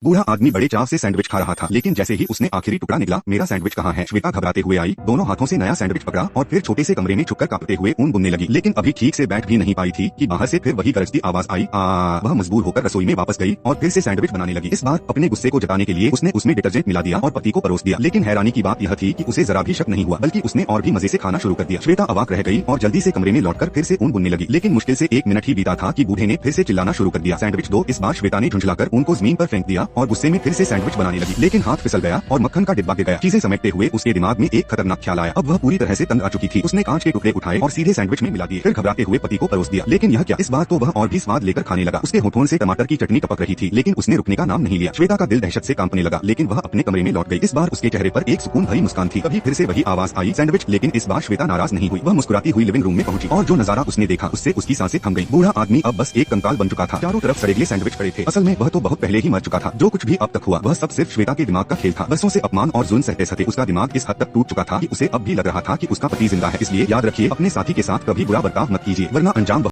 बूढ़ा आदमी बड़े चाव से सैंडविच खा रहा था, लेकिन जैसे ही उसने आखिरी टुकड़ा निकला, मेरा सैंडविच कहाँ है? श्वेता घबराते हुए आई, दोनों हाथों से नया सैंडविच पकड़ा और फिर छोटे से कमरे में छुपकर कांपते हुए ऊन बुनने लगी। लेकिन अभी ठीक से बैठ भी नहीं पाई थी कि बाहर से फिर वही गरजती आवाज आई। वह मजबूर होकर रसोई में वापस गई और फिर से सैंडविच बनाने लगी। इस बार अपने गुस्से को जताने के लिए उसने उसमें डिटर्जेंट मिला दिया और पति को परोस दिया। लेकिन हैरानी की बात यह थी कि उसे जरा भी शक नहीं हुआ, बल्कि उसने और भी मजे से खाना शुरू कर दिया। श्वेता अवाक रह गई और जल्दी से कमरे में लौटकर फिर से ऊन बुनने लगी। लेकिन मुश्किल से 1 मिनट ही बीता था कि बूढ़े ने फिर से चिल्लाना शुरू कर दिया, सैंडविच दो। इस बार श्वेता ने झुंझलाकर ऊन को जमीन पर फेंक दिया और गुस्से में फिर से सैंडविच बनाने लगी। लेकिन हाथ फिसल गया और मक्खन का डिब्बा गिर गया। चीजें समेटते हुए उसके दिमाग में एक खतरनाक ख्याल आया। अब वह पूरी तरह से तंग आ चुकी थी। उसने कांच के टुकड़े उठाए और सीधे सैंडविच में मिला दिए। फिर घबराते हुए पति को परोस दिया। लेकिन यह क्या, इस बार तो वह और भी स्वाद लेकर खाने लगा। उसके होठों से टमाटर की चटनी टपक रही थी, लेकिन उसने रुकने का नाम नहीं लिया। श्वेता का दिल दहशत से कांपने लगा, लेकिन वह अपने कमरे में लौट गई। इस बार उसके चेहरे पर एक सुकून भरी मुस्कान थी। तभी फिर से वही आवाज आई, सैंडविच। लेकिन इस बार श्वेता नाराज नहीं हुई। वह मुस्कुराती हुई लिविंग रूम में पहुंची और जो नजारा उसने देखा उससे उसकी सांसें थम गईं। बूढ़ा आदमी अब बस एक कंकाल बन चुका था। चारों तरफ सड़ेगले सैंडविच पड़े थे। असल में वह तो बहुत पहले ही मर चुका था। जो कुछ भी अब तक हुआ वह सब सिर्फ श्वेता के दिमाग का खेल था। बरसों से अपमान और जुल्म सहते सहते उसका दिमाग इस हद तक टूट चुका था कि उसे अब भी लग रहा था कि उसका पति जिंदा है। इसलिए याद रखिए, अपने साथी के साथ कभी बुरा बर्ताव मत कीजिए, वरना अंजाम